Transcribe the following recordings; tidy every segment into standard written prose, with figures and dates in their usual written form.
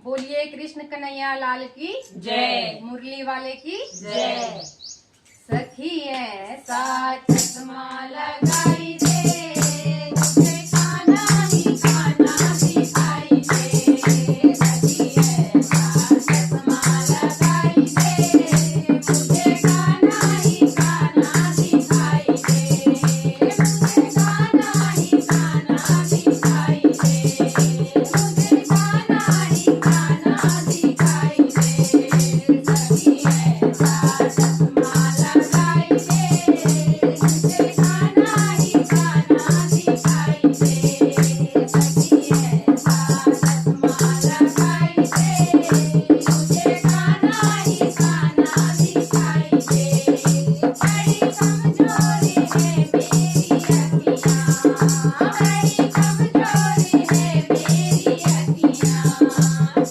बोलिए कृष्ण कन्हैया लाल की जय। मुरली वाले की जय। सखी ऐसा चश्मा लगाई दे, मुझे खाना ही खाना दिखाई दे। सखी ऐसा चश्मा लगाई दे, मुझे खाना ही खाना दिखाई दे। मुझे खाना ही खाना दिखाई दे। मुझे खाना ही खाना दिखाई दे। सखी ऐसा चश्मा लगाई दे, मुझे खाना ही खाना दिखाई दे। सखी ऐसा चश्मा लगाई दे, मुझे खाना ही खाना दिखाई दे। बड़ी कमजोरी है मेरी अखियाँ, बड़ी कमजोरी है मेरी अखियाँ।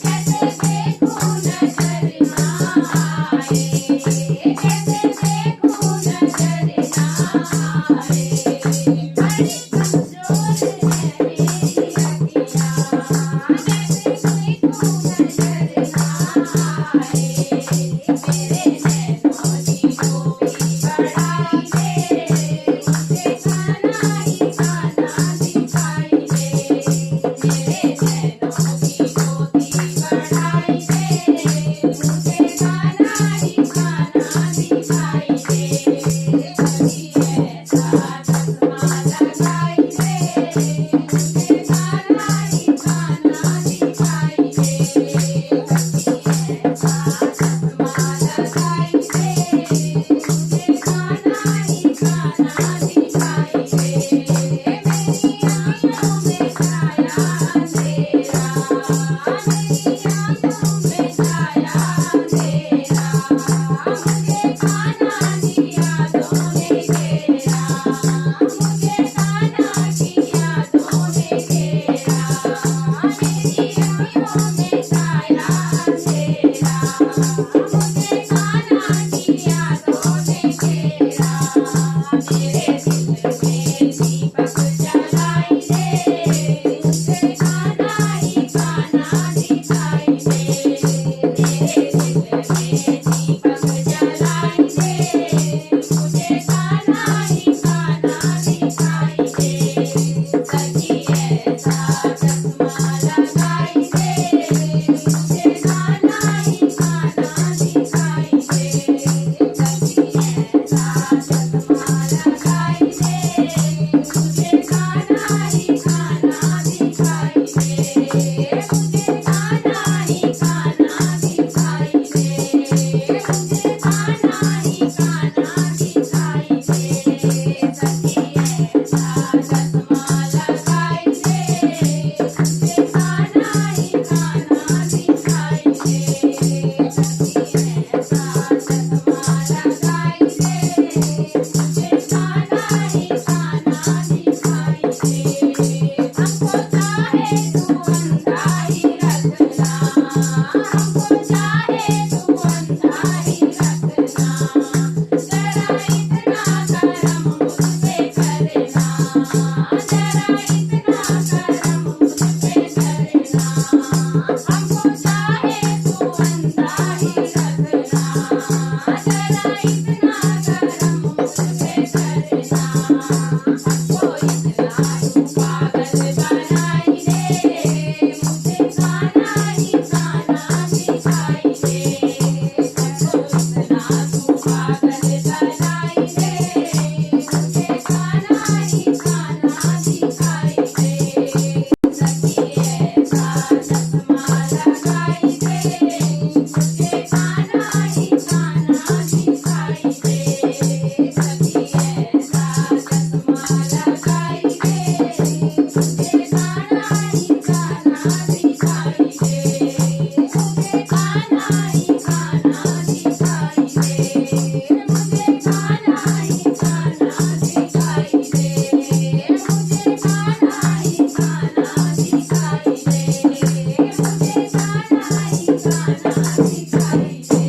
कैसे देखूं नजर ना आए, कैसे देखूं नजर ना आए। बड़ी कमजोर है मेरी अखियाँ, कैसे देखूं नजर ना आए। मेरे नैनों की डोरी बढ़ाई दे, मुझे खाना ही खाना दिखाई दे। मेरे नैनों की डोरी बढ़ाई दे, मुझे खाना ही खाना दिखाई दे। सखी ऐसा चश्मा लगाई दे, मुझे खाना ही खाना दिखाई दे। सखी ऐसा चश्मा लगाई दे, मुझे खाना ही खाना दिखाई दे। मेरी आँखों में छाया अंधेरा, मेरी आँखों में छाया अंधेरा। मुझे खाना की यादों ने घेरा, मुझे खाना की यादों ने घेरा। मेरी आँखों में छाया अंधेरा, मुझे खाना की यादों ने घेरा। मेरे दिल में दीपक जलाई दे, मुझे खाना ही खाना दिखाई दे। मेरे दिल में दीपक जलाई दे, मुझे खाना ही खाना दिखाई दे। सखी ऐसा चश्मा लगाई दे, मुझे खाना ही खाना दिखाई दे। सखी ऐसा चश्मा लगाई दे, मुझे खाना ही खाना दिखाई दे। मुझे खाना ही खाना दिखाई दे। मुझे खाना ही खाना दिखाई दे। सखी ऐसा चश्मा लगाई दे, मुझे खाना ही खाना दिखाई दे। सखी ऐसा चश्मा लगाई दे, मुझे खाना ही खाना दिखाई दे। हमको चाहे तू अंधा ही रखना, हमको चाहे तू अंधा ही रखना। जरा इतना करम मुझ पे करना, जरा इतना करम मुझ पे करना। हमको चाहे तू अंधा ही रखना, जरा इतना करम मुझ पे करना। हमको इतना तू पागल बनाई दे, मुझे खाना ही खाना दिखाई दे। हमको इतना तू पागल बनाई दे, मुझे खाना ही खाना दिखाई दे। सखी ऐसा चश्मा लगाई दे, मुझे खाना ही खाना दिखाई दे। सखी ऐसा चश्मा लगाई दे, मुझे खाना ही खाना दिखाई दे। मुझे खाना ही खाना दिखाई दे। मुझे खाना ही खाना दिखाई दे। मुझे खाना ही खाना दिखाई दे। मुझे खाना ही खाना दिखाई दे।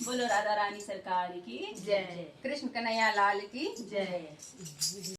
बोलो राधा रानी सरकार की जय। कृष्ण कन्हैया लाल की जय।